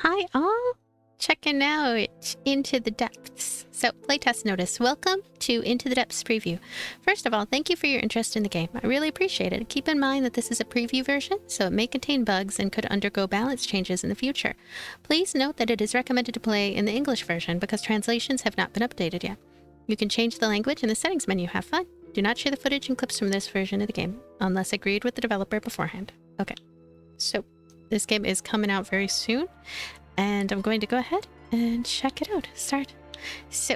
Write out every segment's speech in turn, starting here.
Hi all! Checking out Into the Depths. So, playtest notice. Welcome to Into the Depths preview. First of all, thank you for your interest in the game. I really appreciate it. Keep in mind that this is a preview version, so it may contain bugs and could undergo balance changes in the future. Please note that it is recommended to play in the English version because translations have not been updated yet. You can change the language in the settings menu. Have fun. Do not share the footage and clips from this version of the game, unless agreed with the developer beforehand. Okay, so this game is coming out very soon. And I'm going to go ahead and check it out. Start. So,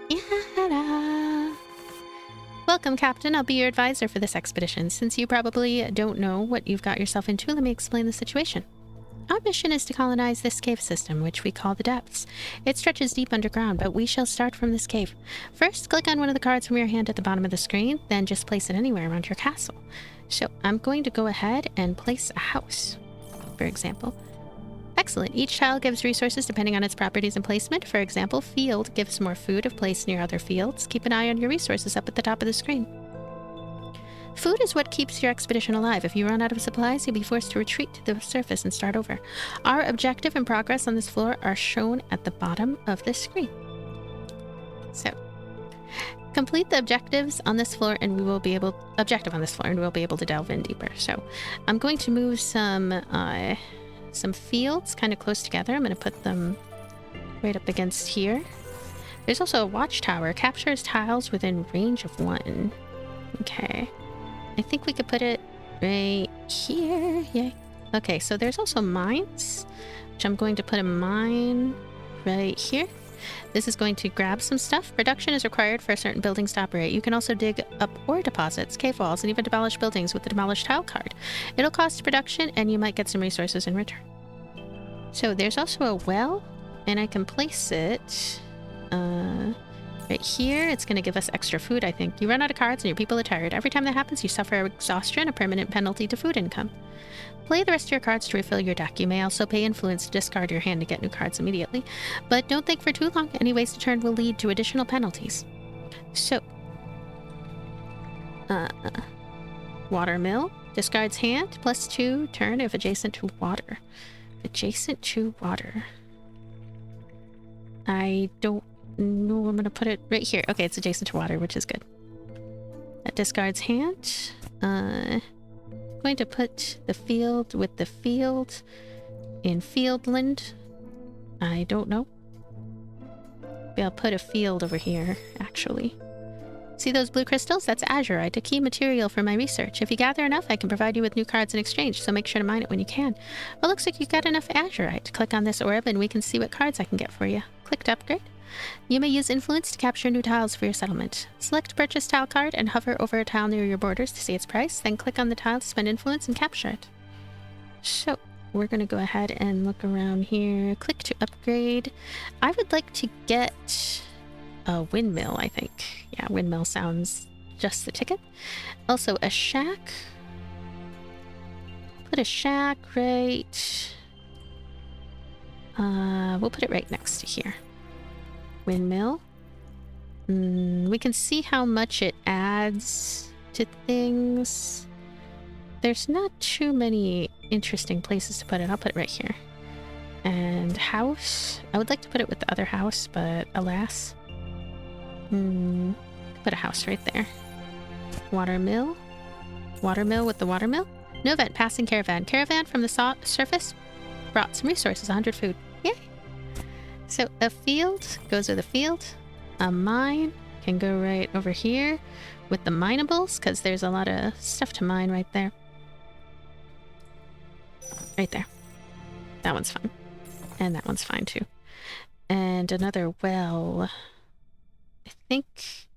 yada. Welcome, Captain. I'll be your advisor for this expedition. Since you probably don't know what you've got yourself into, let me explain the situation. Our mission is to colonize this cave system, which we call the Depths. It stretches deep underground, but we shall start from this cave. First, click on one of the cards from your hand at the bottom of the screen, then just place it anywhere around your castle. So, I'm going to go ahead and place a house, for example. Excellent. Each tile gives resources depending on its properties and placement. For example, field gives more food if placed near other fields. Keep an eye on your resources up at the top of the screen. Food is what keeps your expedition alive. If you run out of supplies, you'll be forced to retreat to the surface and start over. Our objective and progress on this floor are shown at the bottom of the screen. So, complete the objectives on this floor and we will be able to delve in deeper. So, I'm going to move some fields kind of close together. I'm going to put them right up against here. There's also a watchtower. Captures tiles within range of 1. Okay. I think we could put it right here. Yay. Okay, so there's also mines, which I'm going to put a mine right here. This is going to grab some stuff. Production is required for certain buildings to operate. You can also dig up ore deposits, cave walls, and even demolish buildings with the demolished tile card. It'll cost production, and you might get some resources in return. So there's also a well, and I can place it right here. It's going to give us extra food, I think. You run out of cards and your people are tired. Every time that happens, you suffer exhaustion, a permanent penalty to food income. Play the rest of your cards to refill your deck. You may also pay influence to discard your hand to get new cards immediately. But don't think for too long. Any wasted turn will lead to additional penalties. So, watermill. Discards hand, +2 turn if adjacent to water. Adjacent to water. I don't know. I'm going to put it right here. Okay, it's adjacent to water, which is good. That discards hand. Going to put the field with the field in Fieldland. I don't know. Maybe I'll put a field over here, actually. See those blue crystals? That's azurite, a key material for my research. If you gather enough, I can provide you with new cards in exchange, so make sure to mine it when you can. Well, looks like you got enough azurite. Click on this orb and we can see what cards I can get for you. Click to upgrade. You may use influence to capture new tiles for your settlement. Select purchase tile card and hover over a tile near your borders to see its price, then click on the tile to spend influence and capture it. So, we're going to go ahead and look around here. Click to upgrade. I would like to get a windmill, I think. Yeah, windmill sounds just the ticket. Also, a shack. Put a shack right... we'll put it right next to here. Windmill. We can see how much it adds to things. There's not too many interesting places to put it. I'll put it right here. And house. I would like to put it with the other house, but alas. Put a house right there. Watermill. Watermill with the watermill. No event. Passing caravan. Caravan from the surface brought some resources. 100 food. Yay! So a field goes with a field. A mine can go right over here with the minables, because there's a lot of stuff to mine right there. Right there. That one's fine. And that one's fine too. And another well. I think...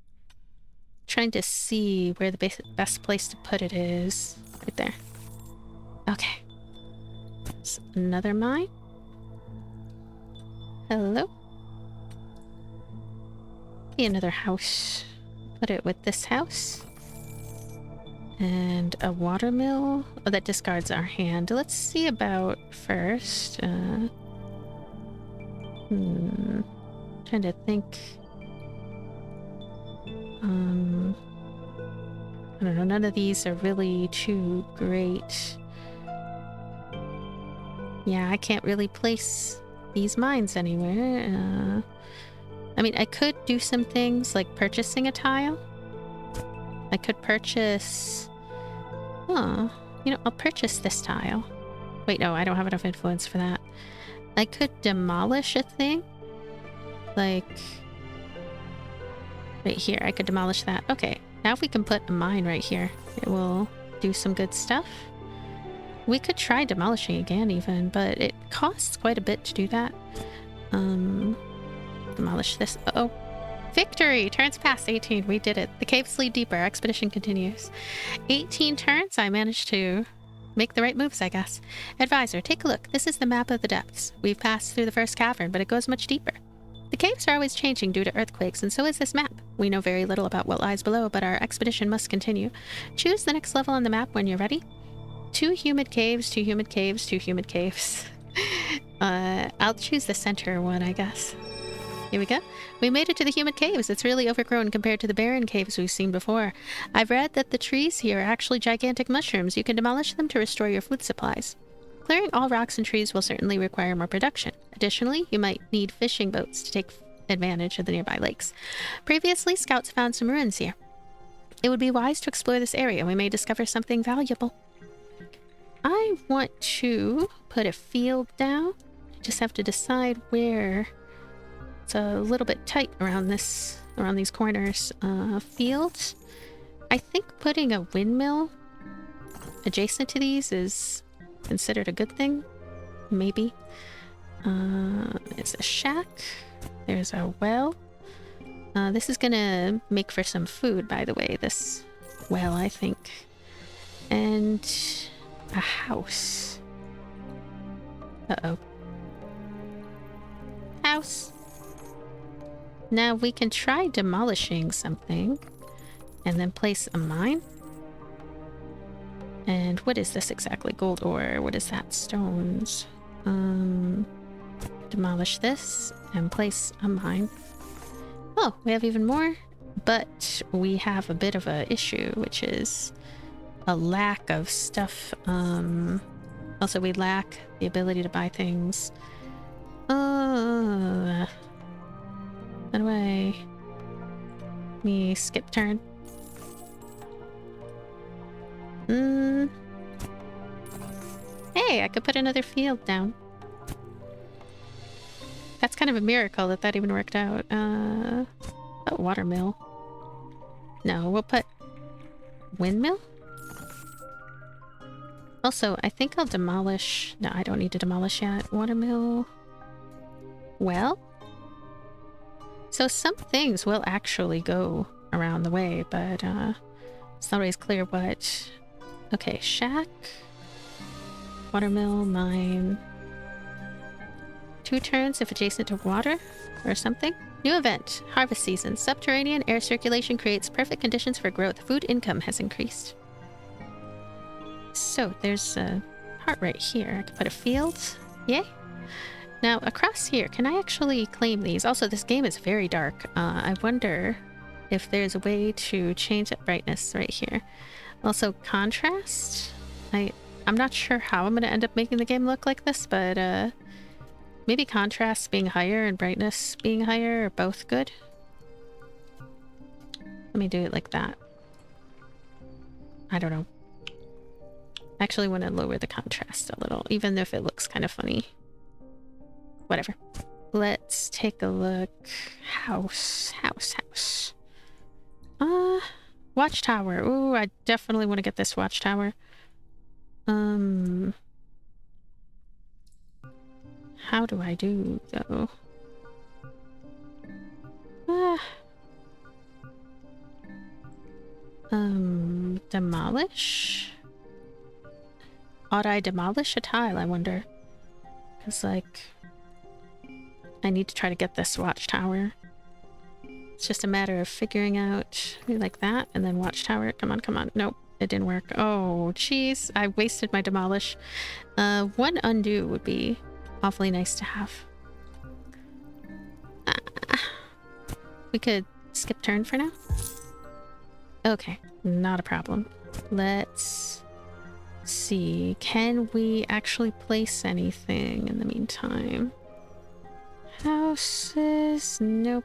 trying to see where the best place to put it is. Right there. Okay. So another mine. Hello? Be another house. Put it with this house. And a watermill. Oh, that discards our hand. Let's see about first. Trying to think. I don't know, none of these are really too great. Yeah, I can't really place these mines anywhere. I mean, I could do some things like purchasing a tile. I could purchase... Oh, you know, I'll purchase this tile. Wait, no, I don't have enough influence for that. I could demolish a thing. Like... right here, I could demolish that. Okay, now if we can put a mine right here, it will do some good stuff. We could try demolishing again even, but it costs quite a bit to do that. Demolish this. Uh-oh. Victory! Turns past 18. We did it. The caves lead deeper. Expedition continues. 18 turns. I managed to make the right moves, I guess. Advisor, take a look. This is the map of the depths. We've passed through the first cavern, but it goes much deeper. The caves are always changing due to earthquakes, and so is this map. We know very little about what lies below, but our expedition must continue. Choose the next level on the map when you're ready. 2 humid caves, 2 humid caves, 2 humid caves. I'll choose the center one, I guess. Here we go. We made it to the humid caves. It's really overgrown compared to the barren caves we've seen before. I've read that the trees here are actually gigantic mushrooms. You can demolish them to restore your food supplies. Clearing all rocks and trees will certainly require more production. Additionally, you might need fishing boats to take advantage of the nearby lakes. Previously, scouts found some ruins here. It would be wise to explore this area. We may discover something valuable. I want to put a field down. I just have to decide where. It's a little bit tight around these corners. Fields. I think putting a windmill adjacent to these is considered a good thing. Maybe. It's a shack. There's a well. This is gonna make for some food, by the way, this well, I think. And a house. Uh-oh. House. Now we can try demolishing something and then place a mine. And what is this exactly? Gold ore. What is that? Stones. Demolish this and place a mine. Oh, we have even more, but we have a bit of a issue, which is a lack of stuff. Also, we lack the ability to buy things. How do I... me skip turn? Hey, I could put another field down. That's kind of a miracle that that even worked out. Oh, watermill. No, we'll put windmill? Also, I think I'll demolish... No, I don't need to demolish yet. Watermill... Well? So some things will actually go around the way, but it's not always clear what. Okay, shack, watermill, mine. 2 turns if adjacent to water or something. New event, harvest season. Subterranean air circulation creates perfect conditions for growth. Food income has increased. So there's a part right here. I can put a field. Yay. Now, across here, can I actually claim these? Also, this game is very dark. I wonder if there's a way to change that brightness right here. Also, contrast. I'm not sure how I'm going to end up making the game look like this, but maybe contrast being higher and brightness being higher are both good. Let me do it like that. I don't know. I actually want to lower the contrast a little, even if it looks kind of funny. Whatever. Let's take a look. House. Watchtower. Ooh, I definitely want to get this watchtower. How do I do, though? Demolish? Ought I demolish a tile, I wonder? Because, like... I need to try to get this watchtower. It's just a matter of figuring out like that and then watchtower. Come on, come on. Nope, it didn't work. Oh, jeez. I wasted my demolish. 1 undo would be awfully nice to have. We could skip turn for now. Okay, not a problem. Let's Let's see, can we actually place anything in the meantime? Houses, nope.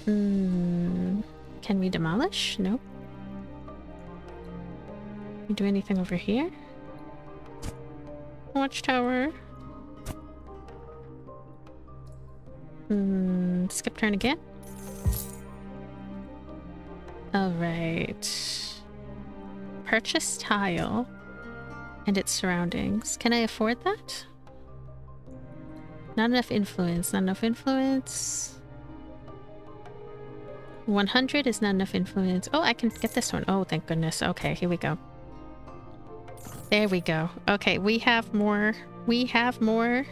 Can we demolish? Nope. Can we do anything over here? Watchtower. Skip turn again. Alright. Purchase tile and its surroundings. Can I afford that? Not enough influence. Not enough influence. 100 is not enough influence. Oh, I can get this one. Oh, thank goodness. Okay, here we go. There we go. Okay, we have more. We have more.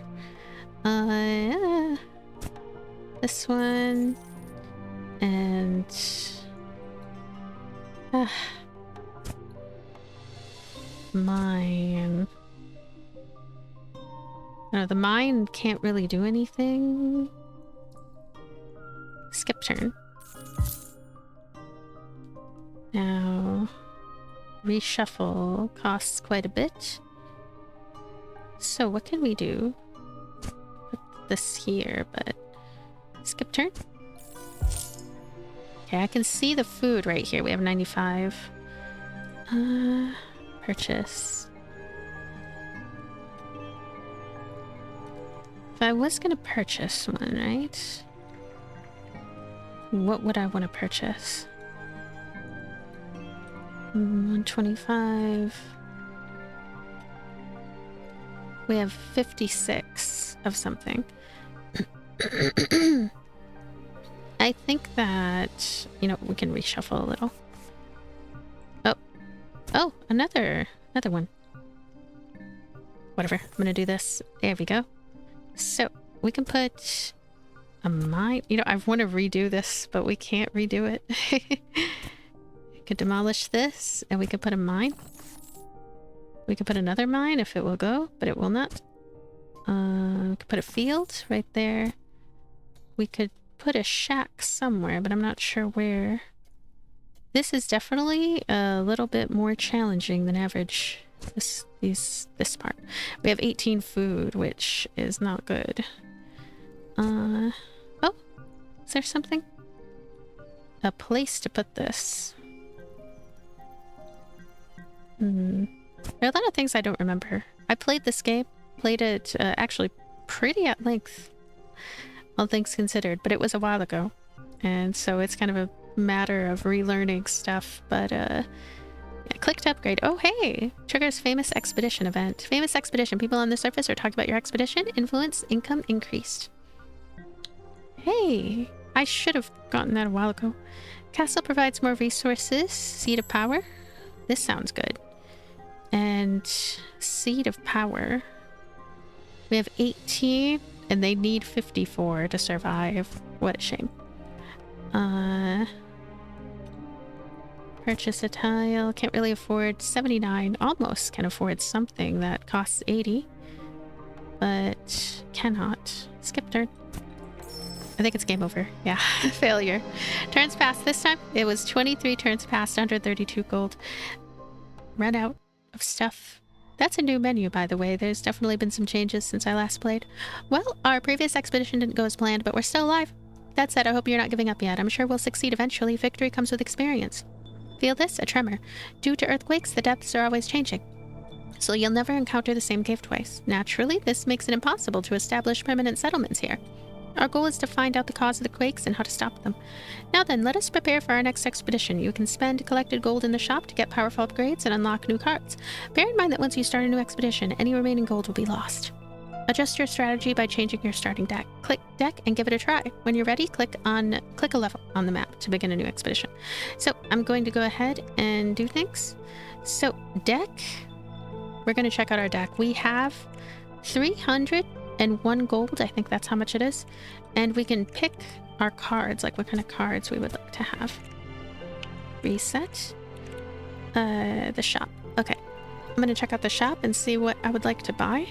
This one. And... mine. No, the mine can't really do anything. Skip turn. Now, reshuffle costs quite a bit. So what can we do? Put this here, but skip turn. Okay, I can see the food right here. We have 95. Purchase. If I was gonna purchase one, right? What would I want to purchase? 125. We have 56 of something. I think that, you know, we can reshuffle a little. Oh, another one. Whatever, I'm gonna do this. There we go. So, we can put a mine. You know, I want to redo this, but we can't redo it. We could demolish this, and we could put a mine. We could put another mine if it will go, but it will not. We could put a field right there. We could put a shack somewhere, but I'm not sure where. This is definitely a little bit more challenging than average. This part. We have 18 food, which is not good. Oh, is there something? A place to put this. There are a lot of things I don't remember. I played this game, played it actually pretty at length, all things considered, but it was a while ago. And so it's kind of a matter of relearning stuff, but yeah, click to upgrade. Oh, hey! Triggers famous expedition event. Famous expedition. People on the surface are talking about your expedition. Influence, income increased. Hey! I should have gotten that a while ago. Castle provides more resources. Seed of power. This sounds good. And seed of power. We have 18, and they need 54 to survive. What a shame. Purchase a tile. Can't really afford 79. Almost can afford something that costs 80. But cannot. Skip turn. I think it's game over. Yeah, failure. Turns passed this time. It was 23 turns passed, 132 gold. Run out of stuff. That's a new menu, by the way. There's definitely been some changes since I last played. Well, our previous expedition didn't go as planned, but we're still alive. That said, I hope you're not giving up yet. I'm sure we'll succeed eventually. Victory comes with experience. Feel this? A tremor. Due to earthquakes, the depths are always changing, so you'll never encounter the same cave twice. Naturally, this makes it impossible to establish permanent settlements here. Our goal is to find out the cause of the quakes and how to stop them. Now then, let us prepare for our next expedition. You can spend collected gold in the shop to get powerful upgrades and unlock new cards. Bear in mind that once you start a new expedition, any remaining gold will be lost. Adjust your strategy by changing your starting deck. Click deck and give it a try. When you're ready, click a level on the map to begin a new expedition. So I'm going to go ahead and do things. So deck, we're going to check out our deck. We have 301 gold. I think that's how much it is. And we can pick our cards, like what kind of cards we would like to have. Reset. The shop. Okay. I'm going to check out the shop and see what I would like to buy.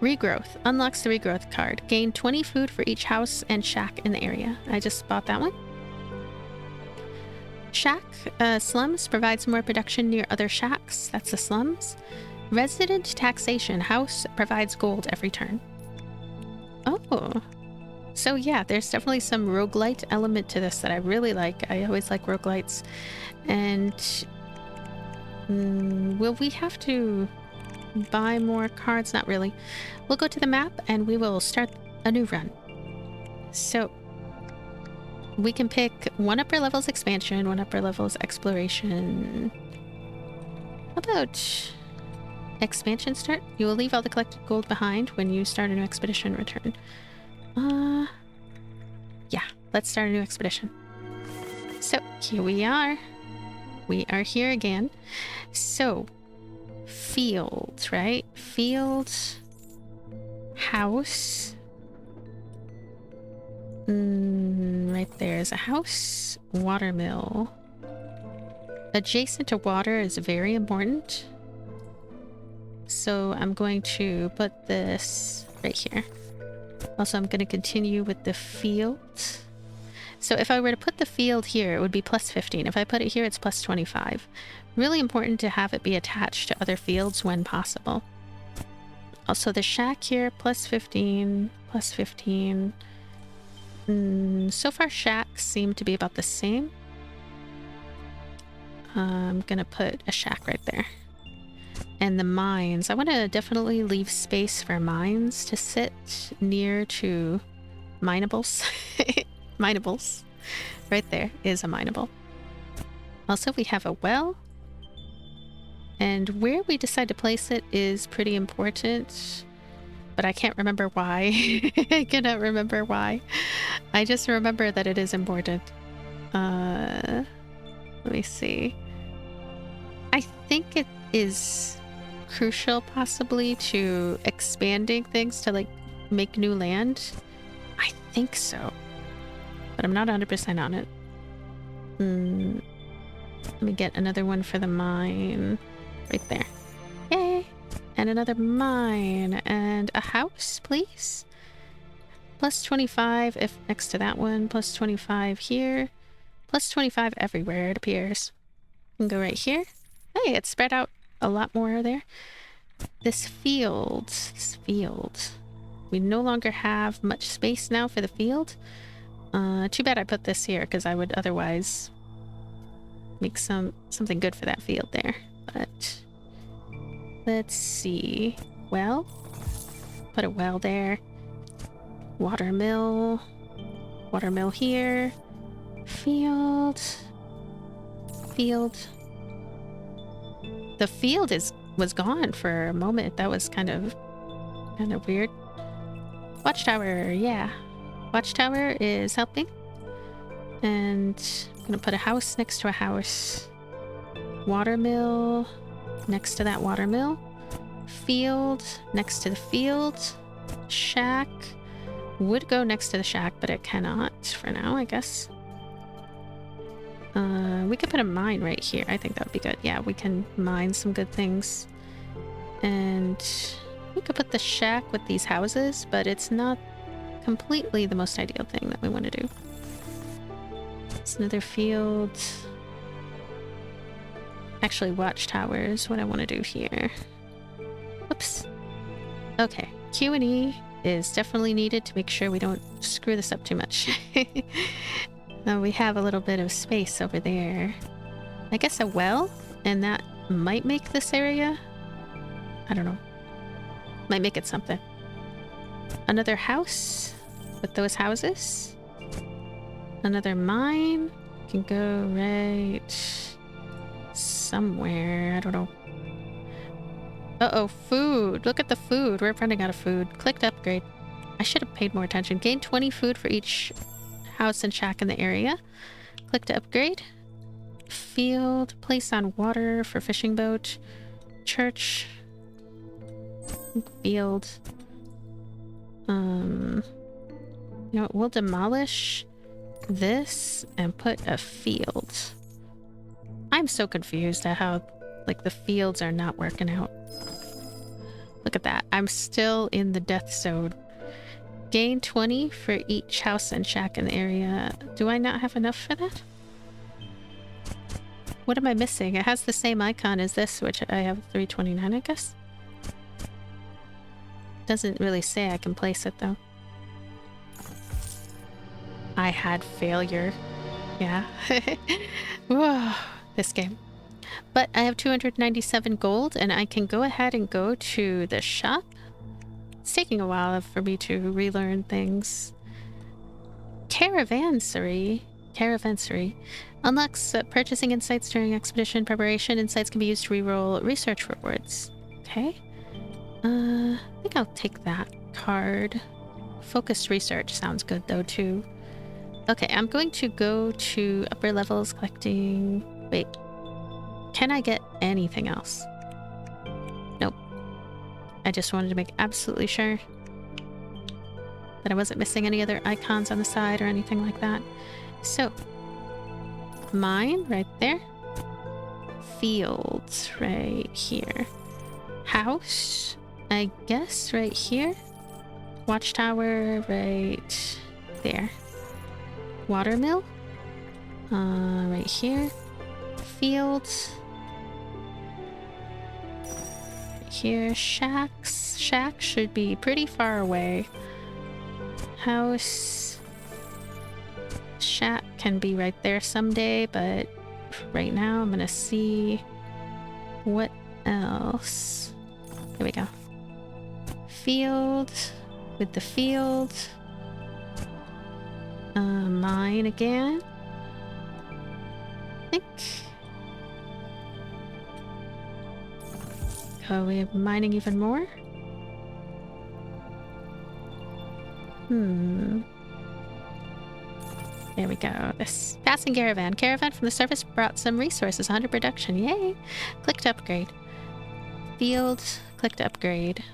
Regrowth. Unlocks the regrowth card. Gain 20 food for each house and shack in the area. I just bought that one. Shack, slums provides more production near other shacks. That's the slums. Resident taxation. House provides gold every turn. Oh. So yeah, there's definitely some roguelite element to this that I really like. I always like roguelites. And will we have to buy more cards? Not really. We'll go to the map and we will start a new run. So we can pick one upper levels expansion, one upper levels exploration. How about expansion start? You will leave all the collected gold behind when you start a new expedition. Return. Yeah, let's start a new expedition. So here we are. We are here again. So field, right? Field, house. Right there is a house. Watermill. Adjacent to water is very important. So I'm going to put this right here. Also, I'm going to continue with the field. So if I were to put the field here, it would be plus 15. If I put it here, it's plus 25. Really important to have it be attached to other fields when possible. Also, the shack here, plus 15, plus 15. So far, shacks seem to be about the same. I'm going to put a shack right there. And the mines. I want to definitely leave space for mines to sit near to minables. Minables. Right there is a mineable. Also, we have a well. And where we decide to place it is pretty important. But I can't remember why. I cannot remember why. I just remember that it is important. Let me see. I think it is crucial possibly to expanding things to like make new land. I think so. But I'm not 100% on it. Let me get another one for the mine. Right there. Yay! And another mine. And a house, please. Plus 25 if next to that one. Plus 25 here. Plus 25 everywhere, it appears. We can go right here. Hey, it's spread out a lot more there. This field. This field. We no longer have much space now for the field. Too bad I put this here, because I would otherwise make something good for that field there. But let's see. Well, put a well there. Watermill. Watermill here. Field. Field. The field was gone for a moment. That was kind of weird. Watchtower, yeah. Watchtower is helping. And I'm gonna put a house next to a house. Watermill next to that watermill. Field next to the field. Shack would go next to the shack, but it cannot for now, I guess. We could put a mine right here. I think that would be good. Yeah, we can mine some good things. And we could put the shack with these houses, but it's not completely the most ideal thing that we want to do. It's another field. Actually, watchtower is what I want to do here. Whoops. Okay, Q&E is definitely needed to make sure we don't screw this up too much. We have a little bit of space over there. I guess a well, and that might make this area. I don't know. Might make it something. Another house with those houses. Another mine can go right somewhere. I don't know. Uh-oh, food. Look at the food. We're running out of food. Click to upgrade. I should have paid more attention. Gain 20 food for each house and shack in the area. Click to upgrade. Field. Place on water for fishing boat. Church. Field. You know what? We'll demolish this and put a field. I'm so confused at how, like, the fields are not working out. Look at that. I'm still in the death zone. Gain 20 for each house and shack in the area. Do I not have enough for that? What am I missing? It has the same icon as this, which I have 329, I guess. Doesn't really say I can place it, though. I had failure. Yeah. Whoa, this game. But I have 297 gold, and I can go ahead and go to the shop. It's taking a while for me to relearn things. Caravansary unlocks purchasing insights during expedition preparation. Insights can be used to reroll research rewards. Okay. I think I'll take that card. Focused research sounds good though too. Okay, I'm going to go to upper levels collecting... Wait. Can I get anything else? Nope. I just wanted to make absolutely sure that I wasn't missing any other icons on the side or anything like that. So, mine right there. Fields right here. House, I guess right here. Watchtower right there. Watermill, right here. Fields. Right here. Shacks. Shack should be pretty far away. House. Shack can be right there someday, but right now I'm gonna see what else. There we go. Field with the field. Mine again. I think. Oh, we're mining even more? There we go. This passing caravan. Caravan from the surface brought some resources. 100 production. Yay! Click to upgrade. Field. Click to upgrade.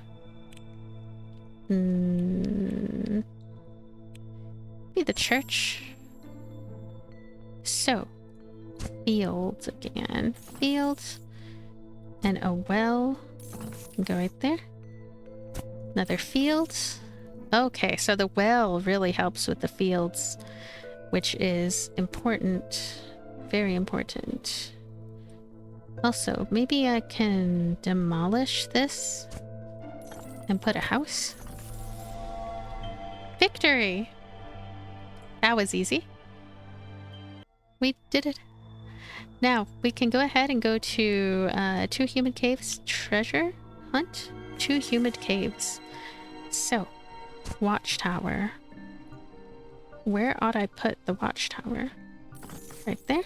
Be the church. So, fields again. Fields. And a well. Can go right there. Another field. Okay, so the well really helps with the fields, which is important. Very important. Also, maybe I can demolish this and put a house. Victory! That was easy. We did it. Now, we can go ahead and go to 2 human caves treasure hunt. 2 human caves. So, watchtower. Where ought I put the watchtower? Right there?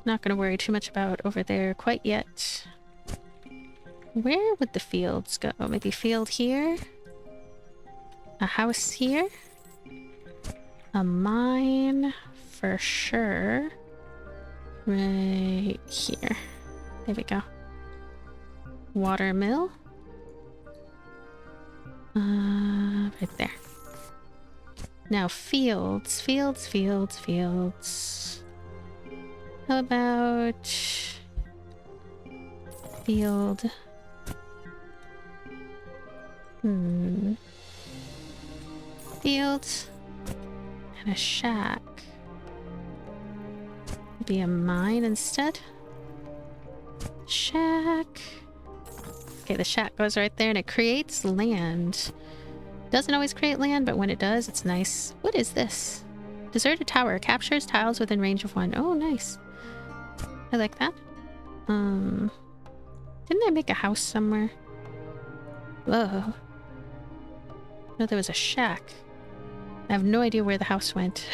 Not gonna worry too much about over there quite yet. Where would the fields go? Maybe field here? A house here? A mine for sure. Right here. There we go. Watermill. Right there. Now fields, fields, fields, fields. How about field? Field and a shack. Be a mine instead. Shack. Okay, the shack goes right there and it creates land. Doesn't always create land, but when it does, it's nice. What is this? Deserted tower. Captures tiles within range of 1. Oh, nice. I like that. Didn't I make a house somewhere? Whoa. No, there was a shack. I have no idea where the house went.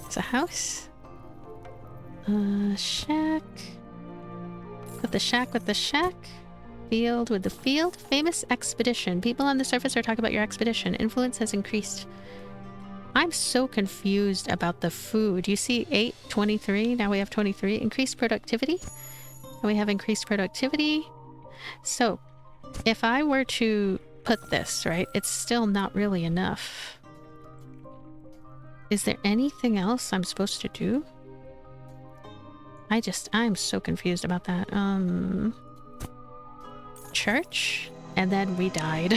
It's a house. Shack. Put the shack with the shack. Field with the field. Famous expedition. People on the surface are talking about your expedition. Influence has increased. I'm so confused about the food. You see 8, 23. Now we have 23. Increased productivity. And we have increased productivity. So, if I were to put this, right, it's still not really enough. Is there anything else I'm supposed to do? I'm so confused about that. Church? And then we died.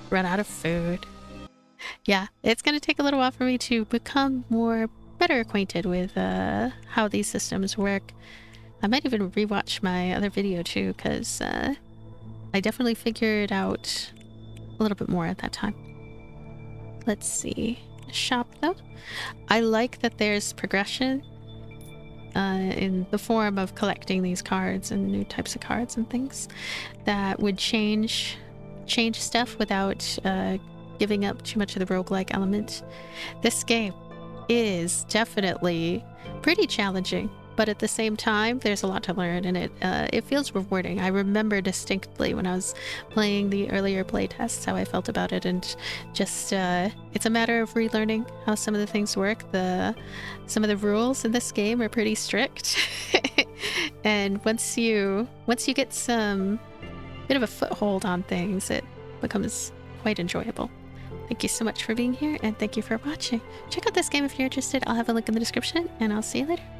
Run out of food. yeah, it's going to take a little while for me to become better acquainted with how these systems work. I might even rewatch my other video too, because I definitely figured out a little bit more at that time. Let's see. Shop, though. I like that there's progression in the form of collecting these cards and new types of cards and things that would change stuff without giving up too much of the roguelike element. This game is definitely pretty challenging, but at the same time, there's a lot to learn, and it feels rewarding. I remember distinctly when I was playing the earlier playtests how I felt about it, and just it's a matter of relearning how some of the things work. Some of the rules in this game are pretty strict, and once you get some bit of a foothold on things, it becomes quite enjoyable. Thank you so much for being here, and thank you for watching. Check out this game if you're interested. I'll have a link in the description, and I'll see you later.